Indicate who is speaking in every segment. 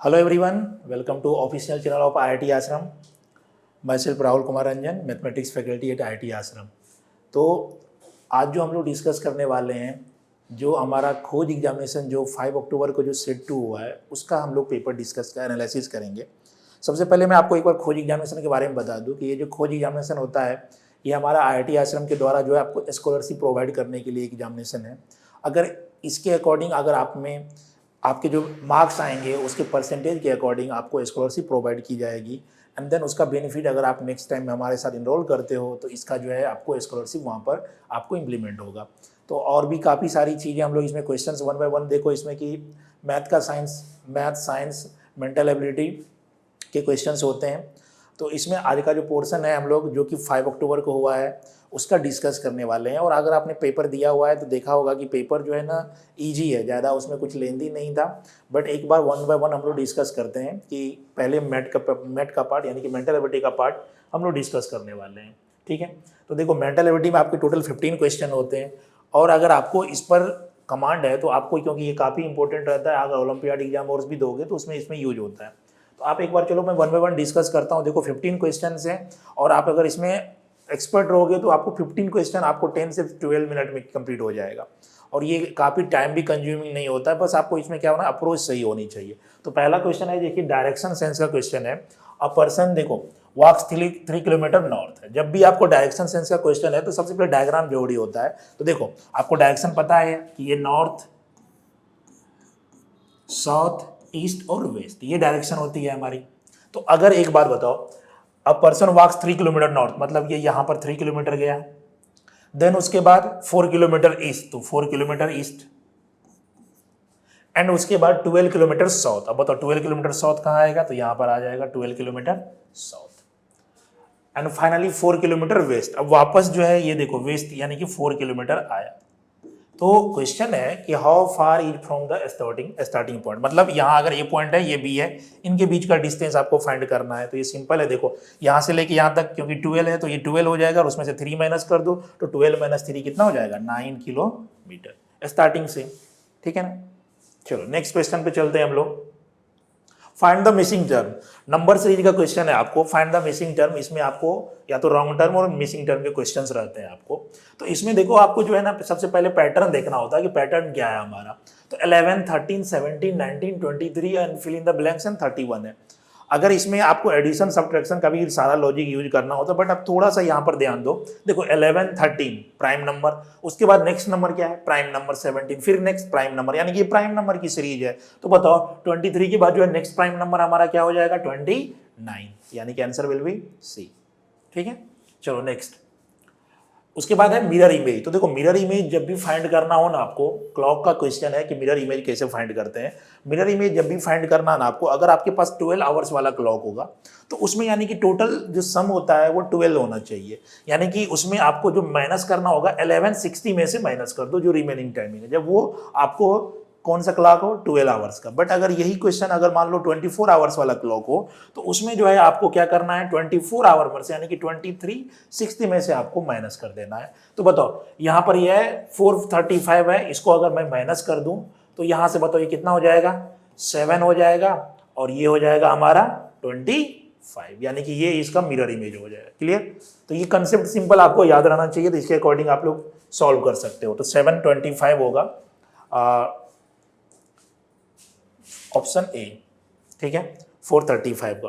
Speaker 1: Hello everyone, welcome to official channel of IIT Ashram. Myself Rahul Kumar Ranjan, mathematics faculty at IIT आश्रम। तो आज जो हम लोग डिस्कस करने वाले हैं, जो हमारा खोज एग्जामिनेशन जो 5 अक्टूबर को जो सेट 2 हुआ है, उसका हम लोग पेपर डिस्कस का एनालिसिस करेंगे। सबसे पहले मैं आपको एक बार खोज एग्जामिनेशन के बारे में बता दूं कि ये जो खोज एग्जामिनेशन होता है, ये हमारा IIT आश्रम के द्वारा जो है आपको स्कॉलरशिप प्रोवाइड करने के लिए एग्जामिनेशन है। अगर इसके अकॉर्डिंग अगर आप में आपके जो मार्क्स आएंगे उसके परसेंटेज के अकॉर्डिंग आपको स्कॉलरशिप प्रोवाइड की जाएगी एंड देन उसका बेनिफिट अगर आप नेक्स्ट टाइम में हमारे साथ इनरोल करते हो तो इसका जो है आपको स्कॉलरशिप वहाँ पर आपको इम्प्लीमेंट होगा। तो और भी काफ़ी सारी चीज़ें हम लोग इसमें क्वेश्चंस 1 बाय 1 देखो इसमें कि मैथ साइंस मेंटल एबिलिटी के क्वेश्चंस होते हैं। तो इसमें आज का जो पोर्शन है हम लोग जो कि 5 अक्टूबर को हुआ है उसका डिस्कस करने वाले हैं। और अगर आपने पेपर दिया हुआ है तो देखा होगा कि पेपर जो है ना इजी है, ज़्यादा उसमें कुछ लेंदी नहीं था। बट एक बार 1 बाय 1 हम लोग डिस्कस करते हैं कि पहले मैथ का पार्ट यानी कि मेंटल एबिलिटी का पार्ट हम लोग डिस्कस करने वाले हैं। ठीक है, तो देखो मेंटल एबिलिटी में आपके टोटल 15 क्वेश्चन होते हैं और अगर आपको इस पर कमांड है तो आपको, क्योंकि ये काफ़ी इंपॉर्टेंट रहता है, अगर ओलंपियाड एग्जाम और भी दोगे तो उसमें इसमें यूज होता है। तो आप एक बार चलो मैं 1 बाय 1 डिस्कस करता हूँ। देखो 15 क्वेश्चन हैं और आप अगर इसमें एक्सपर्ट रहोगे तो आपको 15 क्वेश्चन आपको 10 से 12 मिनट में कंप्लीट हो जाएगा और ये काफ़ी टाइम भी कंज्यूमिंग नहीं होता है। बस आपको इसमें क्या होना, अप्रोच सही होनी चाहिए। तो पहला क्वेश्चन है, देखिए डायरेक्शन सेंस का क्वेश्चन है। अ पर्सन देखो वॉक्स 3 किलोमीटर नॉर्थ है। जब भी आपको डायरेक्शन सेंस का क्वेश्चन है तो सबसे पहले डायग्राम जरूरी होता है। तो देखो आपको डायरेक्शन पता है कि ये नॉर्थ, साउथ, ईस्ट और वेस्ट, ये डायरेक्शन होती है हमारी। तो अगर एक बात बताओ, a person walks 3 kilometre north, मतलब ये यहाँ पर 3 किलोमीटर गया, देन उसके बाद 4 किलोमीटर ईस्ट, तो 4 किलोमीटर ईस्ट, एंड उसके बाद 12 किलोमीटर साउथ। अब बताओ 12 किलोमीटर साउथ कहाँ आएगा, तो यहाँ पर आ जाएगा 12 kilometre south, and finally 4 kilometre west. अब वापस जो है ये देखो वेस्ट यानी कि 4 किलोमीटर आया। तो क्वेश्चन है कि how far is from the starting point, मतलब यहाँ अगर ये पॉइंट है ये बी है, इनके बीच का डिस्टेंस आपको फाइंड करना है। तो ये सिंपल है, देखो यहाँ से लेके यहाँ तक, क्योंकि 12 है तो ये 12 हो जाएगा और उसमें से 3 माइनस कर दो तो 12 माइनस 3 कितना हो जाएगा, 9 किलोमीटर स्टार्टिंग से। ठीक है ना, चलो नेक्स्ट क्वेश्चन पे चलते हैं हम लोग। Find the missing term, number series का क्वेश्चन है आपको। फाइंड द मिसिंग टर्म, इसमें आपको या तो रॉन्ग टर्म और मिसिंग टर्म के क्वेश्चंस रहते हैं आपको। तो इसमें देखो आपको जो है ना सबसे पहले पैटर्न देखना होता है कि पैटर्न क्या है हमारा। तो 11, 13, 17, 19, 23 and fill in the blanks and 31 है। अगर इसमें आपको एडिशन सब्ट्रैक्शन का भी सारा लॉजिक यूज करना होता है, बट अब थोड़ा सा यहाँ पर ध्यान दो। देखो 11, 13 प्राइम नंबर, उसके बाद नेक्स्ट नंबर क्या है, प्राइम नंबर 17, फिर नेक्स्ट प्राइम नंबर, यानी कि ये प्राइम नंबर की सीरीज है। तो बताओ 23 के बाद जो है नेक्स्ट प्राइम नंबर हमारा क्या हो जाएगा, 29, यानी कि आंसर विल बी सी। ठीक है, चलो नेक्स्ट। उसके बाद है मिरर इमेज। तो देखो मिरर इमेज जब भी फाइंड करना हो ना आपको, क्लॉक का क्वेश्चन है कि मिरर इमेज कैसे फाइंड करते हैं। मिरर इमेज जब भी फाइंड करना ना आपको, अगर आपके पास 12 आवर्स वाला क्लॉक होगा तो उसमें यानी कि टोटल जो सम होता है वो 12 होना चाहिए। यानी कि उसमें आपको जो माइनस करना होगा 1160 में से माइनस कर दो जो रिमेनिंग टाइमिंग है, जब वो आपको कौन सा क्लॉक हो, 12 आवर्स का। बट अगर यही क्वेश्चन अगर मान लो 24 आवर्स वाला क्लॉक हो तो उसमें जो है आपको क्या करना है, 24 आवर में से यानी कि 2360 में से आपको माइनस कर देना है। तो बताओ यहाँ पर यह है 435 है, इसको अगर मैं माइनस कर दूं तो यहाँ से बताओ ये कितना हो जाएगा, 7 हो जाएगा और ये हो जाएगा हमारा 25, यानी कि ये इसका मिरर इमेज हो जाएगा। क्लियर, तो ये कंसेप्ट सिंपल आपको याद रहना चाहिए, तो इसके अकॉर्डिंग आप लोग सॉल्व कर सकते हो। तो 725 होगा ऑप्शन ए। ठीक है, 435 का।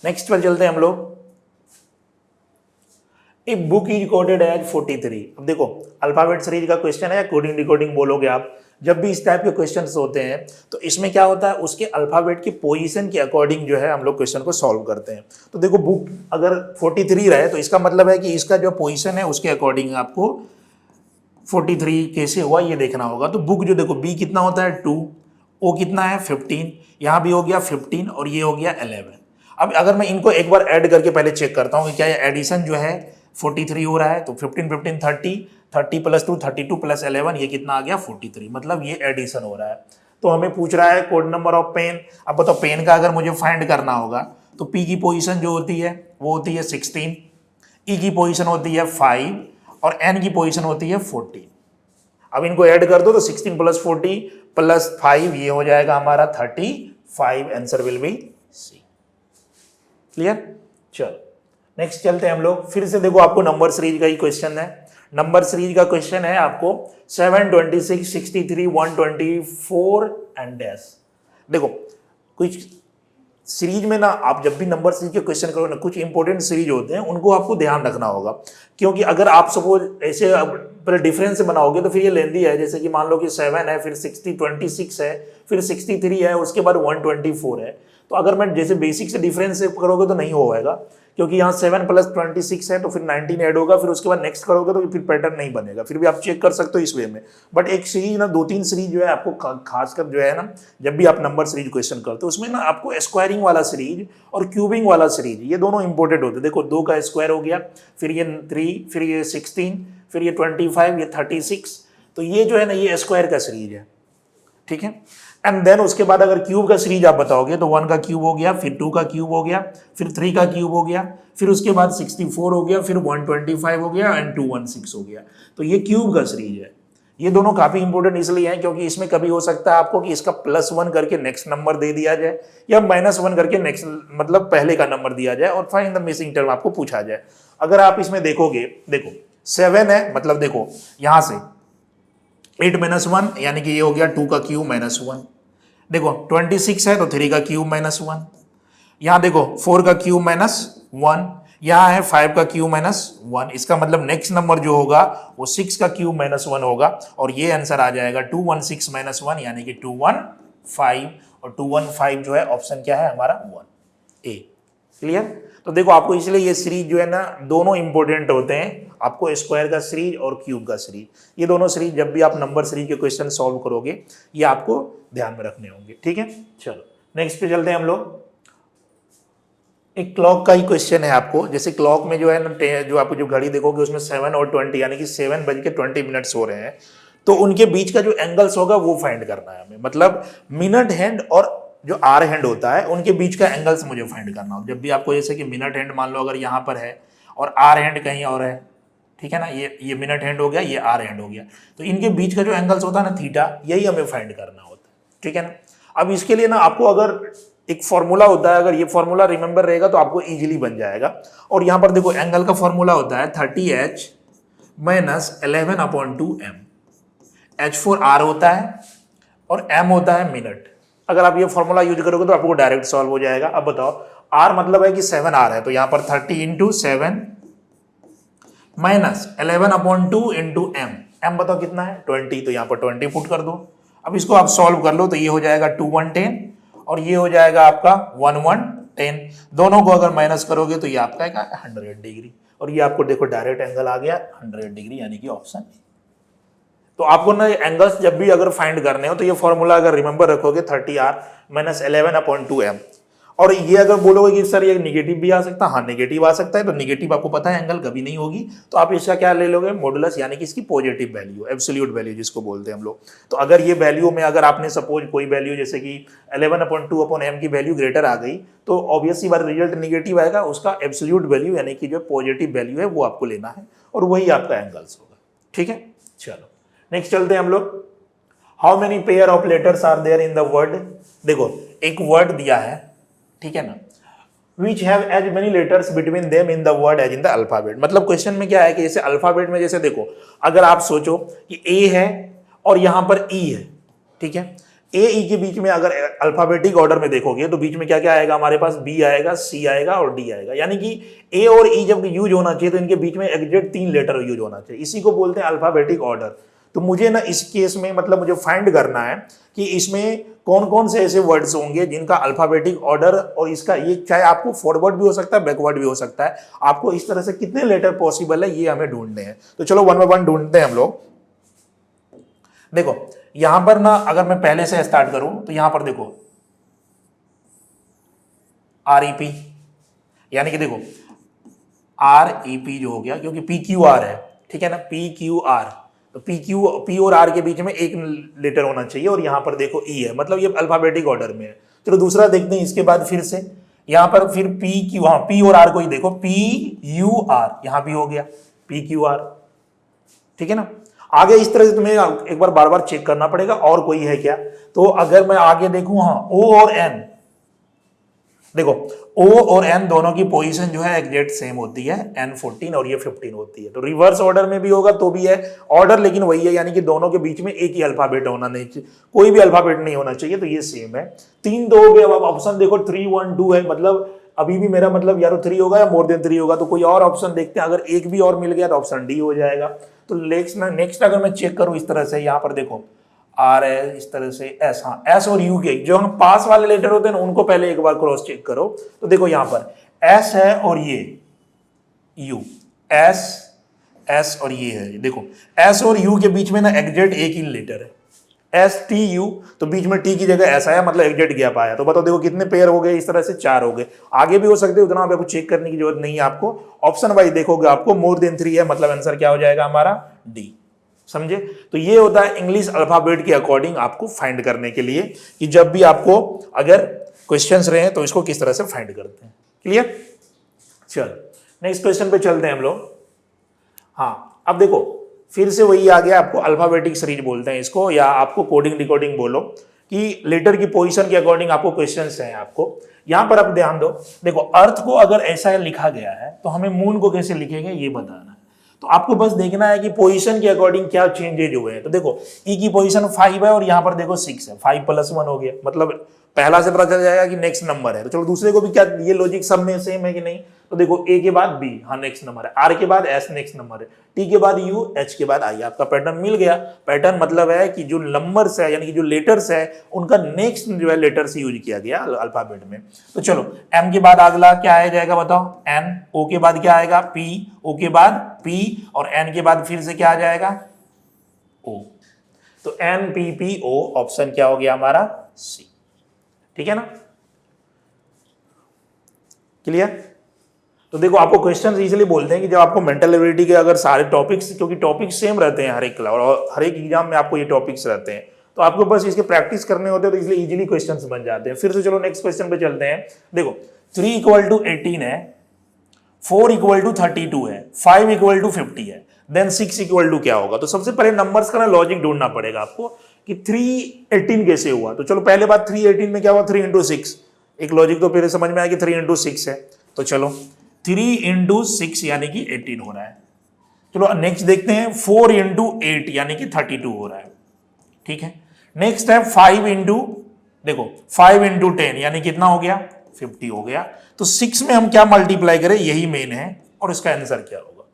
Speaker 1: नेक्स्ट पर चलते हैं हम लोग। A book is coded as 43। अब देखो अल्फाबेट सीरीज का क्वेश्चन है, कोडिंग डिकोडिंग बोलोगे आप। जब भी इस टाइप के क्वेश्चंस होते हैं तो इसमें क्या होता है, उसके अल्फाबेट की पोजीशन के अकॉर्डिंग जो है हम लोग क्वेश्चन को सॉल्व करते हैं। तो देखो बुक अगर 43 रहे तो इसका मतलब है कि इसका जो पोजीशन है उसके अकॉर्डिंग आपको 43 कैसे हुआ ये देखना होगा। तो बुक जो देखो बी कितना होता है 2, ओ कितना है 15, यहाँ भी हो गया 15 और ये हो गया 11। अब अगर मैं इनको एक बार ऐड करके पहले चेक करता हूँ कि क्या ये एडिशन जो है 43 हो रहा है, तो 15 15 30, 30 प्लस 2 32 प्लस 11 ये कितना आ गया 43, मतलब ये एडिशन हो रहा है। तो हमें पूछ रहा है कोड नंबर ऑफ पेन। अब बताओ पेन का अगर मुझे फाइंड करना होगा तो पी की पोजीशन जो होती है वो होती है 16, ई की पोजीशन होती है 5 और एन की पोजीशन होती है 14। अब इनको ऐड कर दो तो 16 + 40 + 5 ये हो जाएगा हमारा 35। Answer will be C. Clear? चलो नेक्स्ट चलते हैं हम लोग। फिर से देखो आपको नंबर सीरीज का ही क्वेश्चन है। नंबर सीरीज का क्वेश्चन है आपको 7, 26, 63, 124 एंड डैश। देखो कुछ सीरीज में ना आप जब भी नंबर सीरीज के क्वेश्चन करो ना, कुछ इंपॉर्टेंट सीरीज होते हैं उनको आपको ध्यान रखना होगा, क्योंकि अगर आप सपोज ऐसे पहले डिफरेंस से बनाओगे तो फिर ये लेंदी है। जैसे कि मान लो कि 7 है, फिर 26 है, फिर 63 है, उसके बाद 124 है। तो अगर मैं जैसे बेसिक से डिफरेंस से करोगे तो नहीं हो पाएगा, क्योंकि यहाँ 7 + 26 है तो फिर 19 ऐड होगा, फिर उसके बाद नेक्स्ट करोगे तो फिर पैटर्न नहीं बनेगा। फिर भी आप चेक कर सकते हो इस वे में। बट एक सीरीज ना 2-3 सीरीज जो है आपको खासकर जो है ना, जब भी आप नंबर सीरीज क्वेश्चन करते हो उसमें ना आपको स्क्वायरिंग वाला सीरीज और क्यूबिंग वाला सीरीज ये दोनों इंपॉर्टेंट होते हैं। देखो 2 का स्क्वायर हो गया, फिर ये 3, फिर ये 16, फिर ये 25, ये 36, तो ये जो है ना ये स्क्वायर का सीरीज है, ठीक है। एंड देन उसके बाद अगर क्यूब का सीरीज आप बताओगे तो 1 का क्यूब हो गया, फिर 2 का क्यूब हो गया, फिर 3 का क्यूब हो गया, फिर उसके बाद 64 हो गया, फिर 125 हो गया एंड 216 हो गया। तो ये क्यूब का सीरीज है। ये दोनों काफी इंपॉर्टेंट इसलिए हैं क्योंकि इसमें कभी हो सकता है आपको कि इसका +1 करके नेक्स्ट नंबर दे दिया जाए या -1 करके नेक्स्ट मतलब पहले का नंबर दिया जाए और फाइंड द मिसिंग टर्म आपको पूछा जाए। अगर आप इसमें देखोगे, देखो 7 है, मतलब देखो यहां से 8 - 1 यानी कि ये हो गया 2 का क्यूब -1। देखो 26 है तो 3 का क्यूब -1। यहां देखो 4 का क्यूब -1, यहां है 5 का क्यूब -1। इसका मतलब नेक्स्ट नंबर जो होगा वो 6 का क्यूब -1 होगा और ये आंसर आ जाएगा 216 - 1 यानी कि 215। और 215 जो है ऑप्शन क्या है हमारा 1A। क्लियर? तो देखो आपको इसलिए ये सीरीज जो है ना दोनों इंपॉर्टेंट होते हैं, आपको स्क्वायर का सीरीज और क्यूब का सीरीज, ये दोनों सीरीज जब भी आप नंबर सीरीज के क्वेश्चन सॉल्व करोगे ये आपको ध्यान में रखने होंगे, ठीक है। चलो नेक्स्ट पे चलते हैं हम लोग। एक क्लॉक का ही क्वेश्चन है आपको। जैसे क्लॉक में जो है ना, जो आपको जो घड़ी देखोगे उसमें 7 और 20 यानी कि 7:20 हो रहे हैं, तो उनके बीच का जो एंगल्स होगा वो फाइंड करना है हमें। मतलब मिनट हैंड और जो आर हैंड होता है उनके बीच का एंगल्स मुझे फाइंड करना हो। जब भी आपको जैसे कि मिनट हैंड मान लो अगर यहाँ पर है और आर हैंड कहीं और है, ठीक है ना, ये मिनट हैंड हो गया, ये आर हैंड हो गया, तो इनके बीच का जो एंगल्स होता है ना थीटा, यही हमें फाइंड करना होता है, ठीक है ना। अब इसके लिए ना आपको अगर एक फॉर्मूला होता है, अगर ये फॉर्मूला रिमेंबर रहेगा तो आपको इजीली बन जाएगा। और यहाँ पर देखो एंगल का फॉर्मूला होता है 30h - 11/2m। h for are होता है और m होता है मिनट। अगर आप ये फॉर्मूला यूज करोगे तो आपको डायरेक्ट सॉल्व हो जाएगा। अब बताओ r मतलब है कि 7r है, तो यहाँ पर 30 × 7 - 11/2 m। m बताओ कितना है 20, तो यहाँ पर 20 पुट कर दो। अब इसको आप सॉल्व कर लो तो ये हो जाएगा 2110 और ये हो जाएगा आपका 1110। दोनों को अगर माइनस करोगे तो ये आपका 100 डिग्री और ये आपको देखो डायरेक्ट एंगल आ गया 100 डिग्री यानी कि ऑप्शन। तो आपको ना एंगल्स जब भी अगर फाइंड करने हो तो ये फॉर्मूला अगर रिमेंबर रखोगे 30r - 11/2m। और ये अगर बोलोगे कि सर ये निगेटिव भी आ सकता है, हाँ निगेटिव आ सकता है, तो निगेटिव आपको पता है एंगल कभी नहीं होगी, तो आप इसका क्या ले लोगे मॉडुलस, यानी कि इसकी पॉजिटिव वैल्यू, एब्सोल्यूट वैल्यू जिसको बोलते हैं हम लोग। तो अगर ये वैल्यू में अगर आपने सपोज कोई वैल्यू जैसे कि 11/2/m की वैल्यू ग्रेटर आ गई तो ऑब्वियसली बात रिजल्ट निगेटिव आएगा, उसका एब्सोल्यूट वैल्यू यानी कि जो पॉजिटिव वैल्यू है वो आपको लेना है और वही आपका एंगल्स होगा, ठीक है। चलो नेक्स्ट चलते हैं हम लोग। How many pair of letters are there in the word. देखो एक वर्ड दिया है, ठीक है ना, which have as many letters between them in the word as in the alphabet। मतलब क्वेश्चन में क्या है कि जैसे अल्फाबेट में जैसे देखो अगर आप सोचो कि A है और यहां पर E है, ठीक है, A E के बीच में अगर अल्फाबेटिक ऑर्डर में देखोगे तो बीच में क्या क्या आएगा हमारे पास, B आएगा, C आएगा और D आएगा। यानी कि A और E जब यूज होना चाहिए तो इनके बीच में एग्जैक्ट 3 लेटर यूज होना चाहिए, इसी को बोलते हैं अल्फाबेटिक ऑर्डर। तो मुझे ना इस केस में मतलब मुझे फाइंड करना है कि इसमें कौन कौन से ऐसे वर्ड्स होंगे जिनका अल्फाबेटिक ऑर्डर, और इसका ये चाहे आपको फॉरवर्ड भी हो सकता है बैकवर्ड भी हो सकता है, आपको इस तरह से कितने लेटर पॉसिबल है ये हमें ढूंढने हैं। तो चलो 1 बाय 1 ढूंढते हैं हम लोग। देखो यहां पर ना अगर मैं पहले से स्टार्ट करूं तो यहां पर देखो REP, यानी कि देखो REP जो हो गया क्योंकि PQR है, ठीक है ना, PQR, तो P और R के बीच में एक लेटर होना चाहिए और यहां पर देखो E है, मतलब ये अल्फाबेटिक ऑर्डर में है। चलो दूसरा देखते हैं इसके बाद फिर से यहां पर फिर PQ, हाँ P और R को ही देखो PUR, यहां भी हो गया PQR, ठीक है ना। आगे इस तरह से तुम्हें एक बार बार बार चेक करना पड़ेगा और कोई है क्या। तो अगर मैं आगे देखूं, हाँ O और N, देखो O और N दोनों की पोजीशन जो है एग्जैक्ट सेम होती है, N 14 और ये 15 होती है। तो रिवर्स ऑर्डर में भी होगा तो भी है ऑर्डर, लेकिन वही है, यानी कि दोनों के बीच में एक ही अल्फाबेट होना नहीं चाहिए, कोई भी अल्फाबेट नहीं होना चाहिए। तो ये सेम है। 3 2 हो गया। अब ऑप्शन देखो 3 1 2 है, मतलब अभी भी मेरा मतलब या तो 3 होगा या मोर देन 3 होगा। तो कोई और ऑप्शन देखते हैं, अगर एक भी और मिल गया तो ऑप्शन डी हो जाएगा। तो नेक्स्ट अगर मैं चेक करूं इस तरह से, यहां पर देखो आर है इस तरह से, एस, हाँ एस और यू के जो हम पास वाले लेटर होते हैं ना उनको पहले एक बार क्रॉस चेक करो। तो देखो यहां पर एस है और ये यू, एस और ये है, देखो एस और यू के बीच में ना एग्जैक्ट एक ही लेटर है, एस टी यू, तो बीच में टी की जगह एस आया, मतलब एग्जैक्ट गैप आया। तो बताओ देखो कितने पेयर हो गए, इस तरह से 4 हो गए। आगे भी हो सकते, उतना आपको चेक करने की जरूरत नहीं है। आपको ऑप्शन वाइज देखोगे आपको मोर देन 3 है, मतलब आंसर क्या हो जाएगा हमारा डी। समझे? तो ये होता है इंग्लिश अल्फाबेट के अकॉर्डिंग आपको फाइंड करने के लिए, कि जब भी आपको अगर क्वेश्चंस रहे तो इसको किस तरह से फाइंड करते हैं। क्लियर? चल नेक्स्ट क्वेश्चन पे चलते हैं हम लोग। हाँ अब देखो फिर से वही आ गया, आपको अल्फाबेटिक सीरीज बोलते हैं इसको, या आपको कोडिंग डिकोडिंग बोलो, कि लेटर की पोजीशन के अकॉर्डिंग आपको क्वेश्चंस हैं। आपको यहां पर आप ध्यान दो, देखो अर्थ को अगर ऐसा लिखा गया है तो हमें मून को कैसे लिखेंगे ये बताना है। तो आपको बस देखना है कि पोजीशन के अकॉर्डिंग क्या चेंजेज हुए हैं। तो देखो ई की पोजीशन 5 है और यहाँ पर देखो 6 है, 5 + 1 हो गया, मतलब पहला से पता चल जाएगा कि नेक्स्ट नंबर है। तो चलो दूसरे को भी क्या, ये लॉजिक सब में सेम है कि नहीं। तो देखो ए के बाद बी, हाँ नेक्स्ट नंबर है, आर के बाद एस नेक्स्ट नंबर है, टी के बाद यू, एच के बाद आई। आपका पैटर्न मिल गया। पैटर्न मतलब है कि जो नंबर्स है यानी कि जो लेटर्स है उनका नेक्स्ट जो है लेटर्स यूज किया गया अल्फाबेट में। तो चलो एम के बाद अगला क्या आ जाएगा बताओ, एन। ओ के बाद क्या आएगा, पी। ओ के बाद पी, और एन के बाद फिर से क्या आ जाएगा, ओ। तो N P P O, option क्या हो गया हमारा, सी। ठीक है ना? क्लियर? तो देखो आपको क्वेश्चन इजीली बोलते हैं कि जब आपको मेंटल एबिलिटी के अगर सारे टॉपिक्स, क्योंकि टॉपिक्स सेम रहते हैं हर एक क्लास और हर एक एग्जाम में आपको ये टॉपिक्स रहते हैं, तो आपको बस इसके प्रैक्टिस करने होते हैं, तो इसलिए इजीली क्वेश्चंस बन जाते हैं। फिर से चलो नेक्स्ट क्वेश्चन पे चलते हैं। देखो 3 = 18 है, 4 = 32 है, 5 = 50 है, देन 6 = क्या होगा। तो सबसे पहले नंबर्स का ना लॉजिक ढूंढना पड़ेगा आपको कि 318 कैसे हुआ। तो चलो पहले बात 318 में क्या हुआ, 3 × 6, एक लॉजिक तो फिर समझ में आया कि 3 × 6 है। तो चलो 3 × 6 यानी कि 18 हो रहा है। चलो नेक्स्ट देखते हैं 4 × 8 यानी कि 32 हो रहा है। ठीक है, नेक्स्ट है 5 × देखो 5 × 10 यानी कितना हो गया, 50 हो गया। तो 6 में हम क्या मल्टीप्लाई करें, यही मेन है, और इसका आंसर क्या होगा।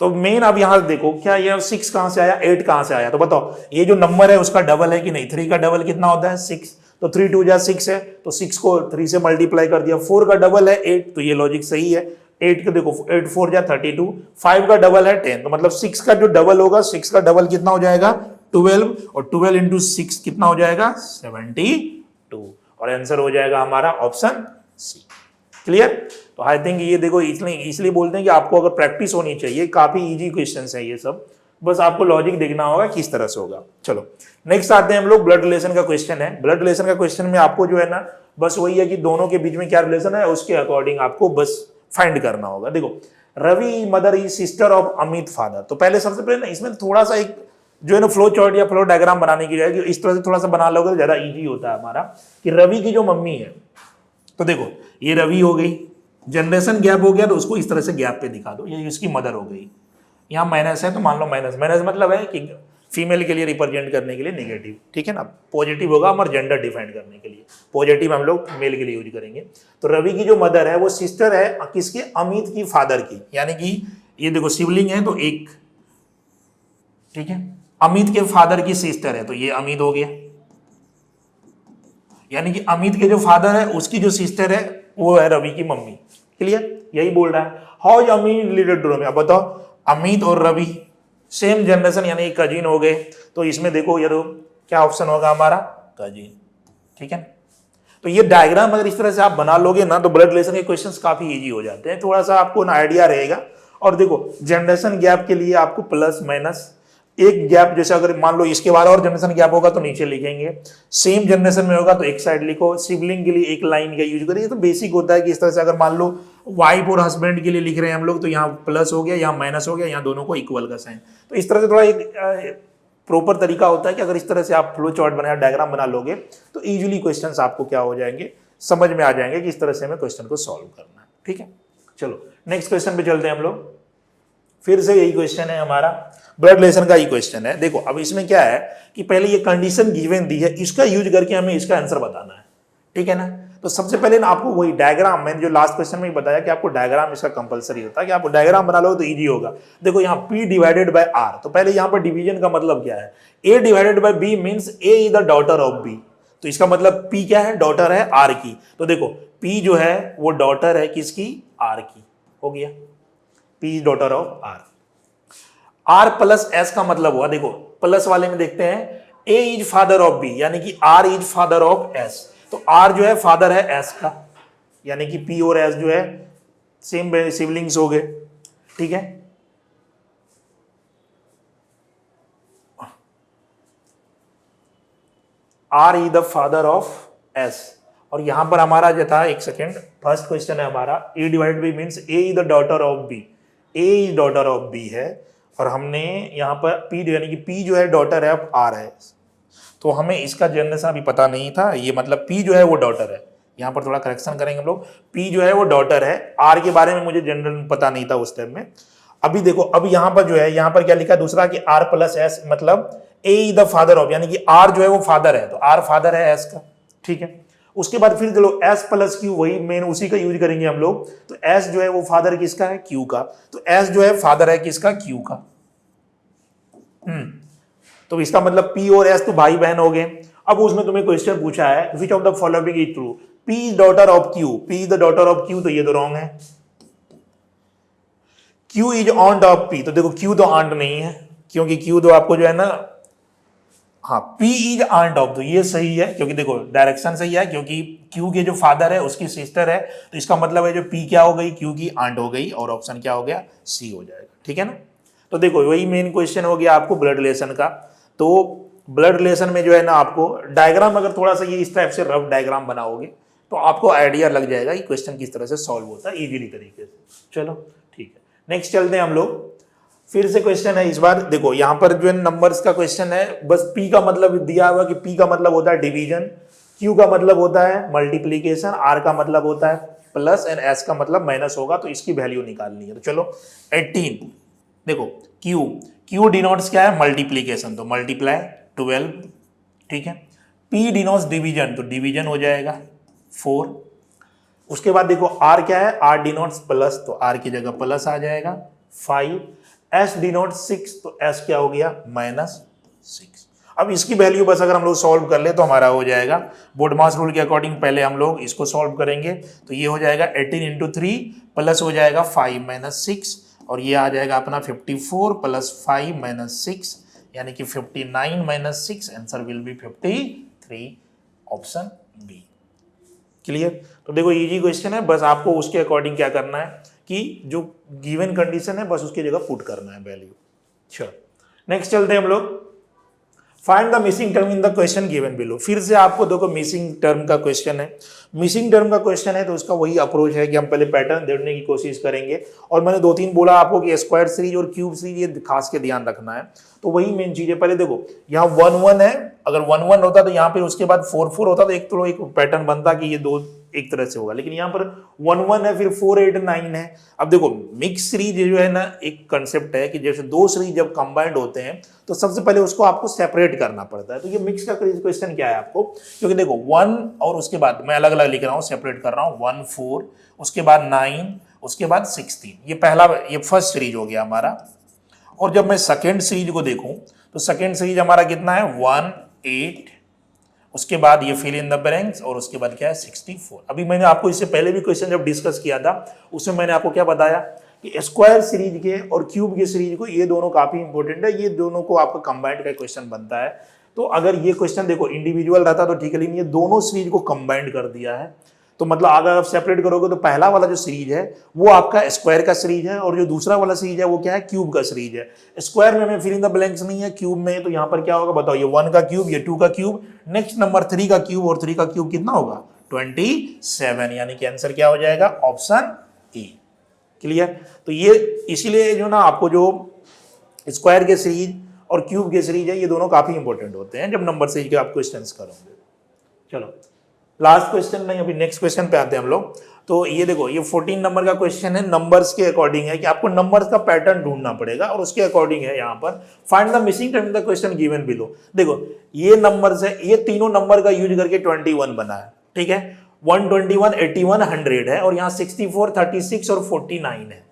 Speaker 1: तो मेन अब यहां देखो क्या ये 6 कहां से आया, 8 कहां से आया। तो बताओ ये जो नंबर है उसका डबल है कि नहीं। 3 का डबल कितना होता है, 6। तो 3 × 2 = 6 है, तो 6 को 3 से मल्टीप्लाई कर दिया। 4 का डबल है 8, तो ये लॉजिक सही है। 8 का देखो 8 × 4 = 32, 5 का डबल है 10, तो मतलब 6 का जो डबल होगा, 6 का डबल कितना हो जाएगा, 12, और 12 × 6 कितना हो जाएगा, 72, और आंसर हो जाएगा हमारा ऑप्शन सी। क्लियर? तो आई थिंक ये देखो इसलिए बोलते हैं कि आपको अगर प्रैक्टिस होनी चाहिए, काफी इजी क्वेश्चंस है ये सब, बस आपको लॉजिक देखना होगा किस तरह से होगा। चलो नेक्स्ट आते हैं हम लोग, ब्लड रिलेशन का क्वेश्चन है। ब्लड रिलेशन का क्वेश्चन में आपको जो है ना बस वही है कि दोनों के बीच में क्या रिलेशन है उसके अकॉर्डिंग आपको बस फाइंड करना होगा। देखो Ravi mother is sister of Amit father. तो पहले सबसे पहले ना इसमें थोड़ा सा एक जो है ना फ्लो चार्ट या फ्लो डायग्राम बनाने की जाएगी, इस तरह से थोड़ा सा बना लोगे तो ज्यादा इजी होता है हमारा। कि रवि की जो मम्मी है, तो देखो ये रवि हो गई, जनरेशन गैप हो गया तो उसको इस तरह से गैप पे दिखा दो, ये इसकी मदर हो गई। यहाँ माइनस है तो मान लो माइनस, माइनस मतलब है कि फीमेल के लिए रिप्रेजेंट करने के लिए नेगेटिव। ठीक है ना, पॉजिटिव होगा हमारा जेंडर डिफाइन करने के लिए, पॉजिटिव हम लोग मेल के लिए यूज करेंगे। तो रवि की जो मदर है वो सिस्टर है किसके, अमित की फादर की, यानी कि ये देखो शिवलिंग है तो एक, ठीक है, अमित के फादर की सिस्टर है तो ये अमित हो गया, यानी कि अमित के जो फादर है उसकी जो सिस्टर है वो है रवि की मम्मी। क्लियर? यही बोल रहा है। How is Amit related to Ravi. अब बताओ अमित और रवि सेम जनरेशन यानी कजिन हो गए, तो इसमें देखो यार क्या ऑप्शन होगा हमारा, कजिन। ठीक है, तो ये डायग्राम अगर इस तरह से आप बना लोगे ना तो ब्लड रिलेशन के क्वेश्चंस काफी इजी हो जाते हैं, थोड़ा सा आपको ना आइडिया रहेगा। और देखो जनरेशन गैप के लिए आपको प्लस माइनस एक गैप, जैसे अगर मान लो इसके बाद और जनरेशन गैप होगा तो नीचे लिखेंगे, सेम जनरेशन में होगा तो एक साइड लिखो, सिबलिंग के लिए एक लाइन का यूज करिए। तो बेसिक होता है कि इस तरह से अगर मान लो वाइफ और हस्बैंड के लिए लिख रहे हैं हम लोग, तो यहाँ प्लस हो गया, यहाँ माइनस हो गया, यहाँ दोनों को इक्वल का साइन। तो इस तरह से थोड़ा एक प्रॉपर तरीका होता है कि अगर इस तरह से आप फ्लो चार्ट बना, डायग्राम बना लोगे तो इजीली क्वेश्चंस आपको क्या हो जाएंगे, समझ में आ जाएंगे कि इस तरह से हमें क्वेश्चन को सॉल्व करना है। ठीक है, चलो नेक्स्ट क्वेश्चन पे चलते हैं हम लोग। फिर से यही क्वेश्चन है हमारा, ब्लड रिलेशन का ही क्वेश्चन है। देखो अब इसमें क्या है कि पहले ये कंडीशन गिवन दी है, इसका यूज करके हमें इसका आंसर बताना है। ठीक है ना, तो सबसे पहले ना आपको वही डायग्राम, मैंने जो लास्ट क्वेश्चन में बताया कि आपको डायग्राम इसका कंपलसरी होता है कि आप डायग्राम बना लो तो इजी होगा। देखो यहाँ P डिवाइडेड बाय R, तो पहले यहाँ पर डिवीजन का मतलब क्या है, A divided by B means A is the daughter of B, तो इसका मतलब P क्या है, डॉटर है R की। तो देखो P जो है वो डॉटर है किसकी, R की, हो गया P is daughter of R। R plus S का मतलब हुआ, देखो प्लस वाले में देखते हैं A is father of B, यानी कि R is father of S, तो R जो है फादर है S का, यानी कि P और S जो है सेम सिबलिंग्स हो गए। ठीक है, R is the father of S, और यहां पर हमारा जो था, एक सेकेंड, फर्स्ट क्वेश्चन है हमारा A divided by means A is the daughter of B, A is daughter of B है, और हमने यहाँ पर P यानी कि P जो है डॉटर है ऑफ R है, तो हमें इसका जनरेशन अभी पता नहीं था, ये मतलब P जो है वो डॉटर है, यहाँ पर थोड़ा करेक्शन करेंगे हम लोग, P जो है वो डॉटर है, R के बारे में मुझे जनरल पता नहीं था उस टाइम में। अभी देखो अब यहाँ पर जो है, यहाँ पर क्या लिखा है दूसरा कि R प्लस S मतलब A is the father of, यानी कि R जो है वो फादर है, तो R फादर है S का। ठीक है, उसके बाद फिर चलो S प्लस Q, वही मेन उसी का यूज करेंगे हम लोग, तो S जो है वो फादर किसका है, Q का, तो S जो है फादर है किसका, Q का। तो इसका मतलब P और S तो भाई बहन हो गए। अब उसमें तुम्हें क्वेश्चन पूछा है which of the following is true, P is daughter of Q, P is the daughter of Q, तो ये तो रॉन्ग है। Q इज ऑन्ट ऑफ P, तो देखो Q तो आंट नहीं है, क्योंकि Q तो आपको जो है ना, हाँ P इज आंट ऑफ, तो ये सही है, क्योंकि देखो डायरेक्शन सही है, क्योंकि Q के जो फादर है उसकी सिस्टर है, तो इसका मतलब है जो P क्या हो गई, Q की आंट हो गई, और ऑप्शन क्या हो गया, C हो जाएगा। ठीक है ना, तो देखो वही मेन क्वेश्चन हो गया आपको ब्लड रिलेशन का। तो ब्लड रिलेशन में जो है ना आपको डायग्राम, अगर थोड़ा सा ये इस टाइप से रफ डायग्राम बनाओगे तो आपको आइडिया लग जाएगा कि क्वेश्चन किस तरह से सॉल्व होता है इजीली तरीके से। चलो ठीक है, नेक्स्ट चलते हैं हम लोग। फिर से क्वेश्चन है इस बार, देखो यहाँ पर जो है नंबर्स का क्वेश्चन है, बस P का मतलब दिया हुआ कि P का मतलब होता है डिवीजन, Q का मतलब होता है मल्टीप्लीकेशन, R का मतलब होता है प्लस, एंड S का मतलब माइनस होगा, तो इसकी वैल्यू निकालनी है। तो चलो 18, देखो Q डिनोट्स क्या है, मल्टीप्लीकेशन, तो मल्टीप्लाई 12। ठीक है, P डिनोट्स डिवीजन, तो डिवीजन हो जाएगा 4। उसके बाद देखो R क्या है, R डिनोट्स प्लस, तो R की जगह प्लस आ जाएगा 5। S डिनोट्स 6, तो S क्या हो गया, -6। अब इसकी वैल्यू बस अगर हम लोग सॉल्व कर ले तो हमारा हो जाएगा, बोडमास रूल के अकॉर्डिंग पहले हम लोग इसको सॉल्व करेंगे, तो ये हो जाएगा 18 × 3 प्लस हो जाएगा 5 - 6, और ये आ जाएगा अपना 54 + 5 - 6, यानी कि 59 - 6, answer will be 53, option B. Clear, तो देखो इजी क्वेश्चन है, बस आपको उसके अकॉर्डिंग क्या करना है कि जो गिवन कंडीशन है बस उसकी जगह पुट करना है वैल्यू। चलो नेक्स्ट चलते हैं हम लोग, find the missing term in the question given below. फिर से आपको देखो मिसिंग टर्म का क्वेश्चन है, मिसिंग टर्म का क्वेश्चन है, तो उसका वही अप्रोच है कि हम पहले पैटर्न देखने की कोशिश करेंगे, और मैंने 2-3 बोला आपको कि स्क्वायर सीरीज और क्यूब सीरीज ये खास के ध्यान रखना है, तो वही मेन चीज है। पहले देखो यहाँ 1-1 है, अगर 1-1 होता तो यहाँ पे उसके बाद 4-4 होता, तो एक पैटर्न बनता कि ये दो एक तरह से होगा, लेकिन यहाँ पर 1-1 है, फिर 4-8-9 है। अब देखो मिक्स सीरीज जो है ना, एक कंसेप्ट है कि जैसे दो सीरीज जब कंबाइंड होते हैं तो सबसे पहले उसको आपको सेपरेट करना पड़ता है। तो ये मिक्स का क्वेश्चन क्या है आपको, क्योंकि देखो 1 और उसके बाद मैं अलग अलग लिख रहा हूँ, सेपरेट कर रहा हूँ, 1 4, उसके बाद 9, उसके बाद 16, ये पहला, ये फर्स्ट सीरीज हो गया हमारा। और जब मैं सेकेंड सीरीज को देखूं तो सेकेंड सीरीज हमारा कितना है, 1 8, उसके बाद ये फिल इन द ब्लैंक्स, और उसके बाद क्या है 64। अभी मैंने आपको इससे पहले भी क्वेश्चन जब डिस्कस किया था उसमें मैंने आपको क्या बताया कि स्क्वायर सीरीज के और क्यूब के सीरीज को, ये दोनों काफी इंपॉर्टेंट है, ये दोनों को आपका कंबाइंड का क्वेश्चन बनता है। तो अगर ये क्वेश्चन देखो इंडिविजुअल रहता तो ठीक है, लेकिन ये दोनों सीरीज को कंबाइंड कर दिया है, तो मतलब अगर आप सेपरेट करोगे तो पहला वाला जो सीरीज है वो आपका स्क्वायर का सीरीज है, और जो दूसरा वाला सीरीज है वो क्या है, क्यूब का सीरीज है। स्क्वायर में हमें फिल इन द ब्लैंक्स नहीं है, क्यूब में तो यहाँ पर क्या होगा बताओ, ये 1 का क्यूब, ये 2 का क्यूब, नेक्स्ट नंबर 3 का क्यूब, और 3 का क्यूब कितना होगा 27, यानी कि आंसर क्या हो जाएगा ऑप्शन ए। क्लियर। तो ये इसीलिए जो ना आपको जो स्क्वायर के सीरीज और क्यूब के सीरीज है ये दोनों काफी इंपॉर्टेंट होते हैं जब नंबर सीरीज के आप क्वेश्चंस करोगे। चलो लास्ट क्वेश्चन नहीं, अभी नेक्स्ट क्वेश्चन पे आते हैं हम लोग। तो ये देखो, ये 14 नंबर का क्वेश्चन है, नंबर्स के अकॉर्डिंग है कि आपको नंबर्स का पैटर्न ढूंढना पड़ेगा और उसके अकॉर्डिंग है यहाँ पर find the missing term in the question given below. देखो ये नंबर्स है, ये तीनों नंबर का यूज करके 21 बना है, ठीक है। 121, 81, 100 है, और यहाँ 64, 36 और 49 है।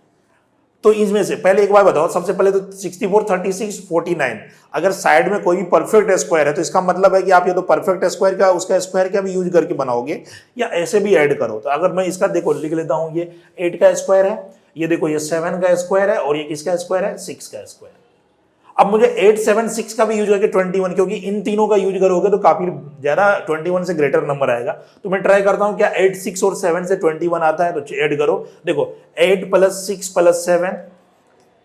Speaker 1: तो इसमें से पहले एक बार बताओ, सबसे पहले तो 64, 36, 49 अगर साइड में कोई भी परफेक्ट स्क्वायर है तो इसका मतलब है कि आप ये तो परफेक्ट स्क्वायर का उसका स्क्वायर का भी यूज करके बनाओगे या ऐसे भी ऐड करो। तो अगर मैं इसका देखो लिख लेता हूं, ये 8 का स्क्वायर है, ये देखो ये 7 का स्क्वायर है, और ये किसका स्क्वायर है 6 का स्क्वायर। अब मुझे 8, 7, 6 का भी यूज करके 21, क्योंकि इन तीनों का यूज करोगे तो काफी ज्यादा 21 से ग्रेटर नंबर आएगा। तो मैं ट्राई करता हूं क्या 8, 6 और 7 से 21 आता है, तो ऐड करो। देखो 8 + 6 + 7,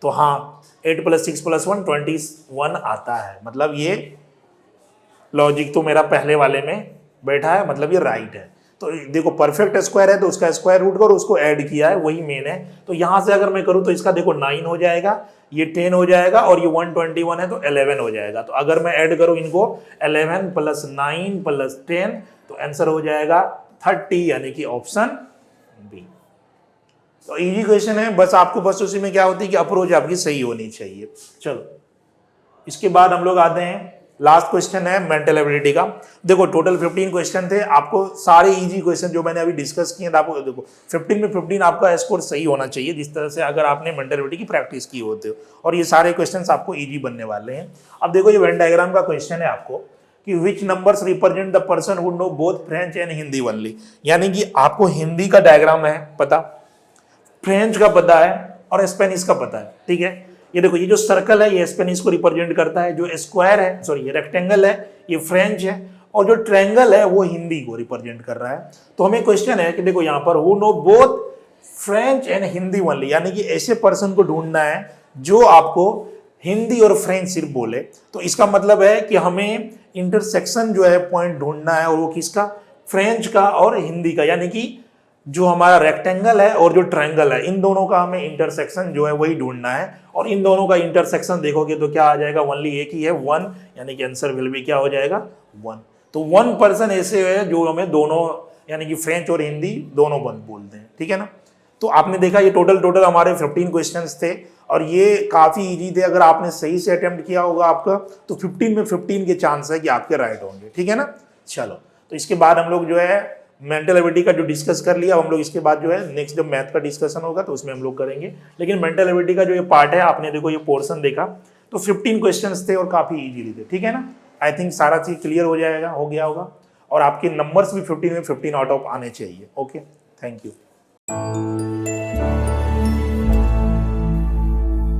Speaker 1: तो हाँ 8 + 6 + 1 21 आता है। मतलब ये लॉजिक तो मेरा पहले वाले में बैठा है, मतलब ये राइट है। तो देखो परफेक्ट स्क्वायर है तो उसका स्क्वायर रूट करो, उसको ऐड किया है, वही मेन है। तो यहां से अगर मैं करूं तो इसका देखो 9 हो जाएगा, ये 10 हो जाएगा, और ये 121 है तो 11 हो जाएगा। तो अगर मैं ऐड करूं इनको 11 + 9 + 10 तो आंसर हो जाएगा 30, यानी कि ऑप्शन बी। तो इजी क्वेश्चन है, बस आपको बस उसी में क्या होती है कि अप्रोच आपकी सही होनी चाहिए। चलो इसके बाद हम लोग आते हैं, लास्ट क्वेश्चन है मेंटल एबिलिटी का। देखो टोटल 15 क्वेश्चन थे, आपको सारे इजी क्वेश्चन जो मैंने अभी डिस्कस किए थे, आपको देखो 15 में 15 आपका स्कोर सही होना चाहिए, जिस तरह से अगर आपने मेंटल एबिलिटी की प्रैक्टिस की होते हो, और ये सारे क्वेश्चन आपको ईजी बनने वाले हैं। अब देखो ये वेन डायग्राम का क्वेश्चन है आपको कि which numbers represent the person who know both French and Hindi only, यानी कि आपको हिंदी का डायग्राम है पता, फ्रेंच का पता है और स्पेनिश का पता है, ठीक है। ये देखो ये जो सर्कल है ये स्पेनिश को रिप्रेजेंट करता है, जो स्क्वायर है सॉरी ये रेक्टेंगल है ये फ्रेंच है, और जो ट्रायंगल है वो हिंदी को रिप्रेजेंट कर रहा है। तो हमें क्वेश्चन है कि देखो यहाँ पर who know both French and Hindi only, यानी कि ऐसे पर्सन को ढूंढना है जो आपको हिंदी और फ्रेंच सिर्फ बोले। तो इसका मतलब है कि हमें इंटरसेक्शन जो है पॉइंट ढूंढना है, और वो किसका, फ्रेंच का और हिंदी का, यानी कि जो हमारा रेक्टेंगल है और जो ट्रायंगल है इन दोनों का हमें इंटरसेक्शन जो है वही ढूंढना है। और इन दोनों का इंटरसेक्शन देखोगे तो क्या आ जाएगा, ओनली एक ही है 1, यानी कि आंसर विल बी क्या हो जाएगा 1। तो 1 पर्सन ऐसे है जो हमें दोनों यानी कि फ्रेंच और हिंदी दोनों बोलते हैं, ठीक है ना। तो आपने देखा ये टोटल हमारे 15 क्वेश्चंस थे, और ये काफी इजी थे। अगर आपने सही से अटेम्प्ट किया होगा आपका तो 15 में 15 के चांस है कि आपके राइट होंगे, ठीक है ना। चलो तो इसके बाद हम लोग जो है मेंटल एबिलिटी का जो डिस्कस कर लिया, अब हम लोग इसके बाद जो है नेक्स्ट जब मैथ का डिस्कशन होगा तो उसमें हम लोग करेंगे। लेकिन मेंटल एबिलिटी का जो ये पार्ट है, आपने देखो ये पोर्शन देखा तो 15 क्वेश्चंस थे और काफी इजीली थे, ठीक है ना। आई थिंक सारा चीज क्लियर हो गया होगा, और आपके नंबर्स भी 15 में 15 आउट ऑफ आने चाहिए। Okay, thank you.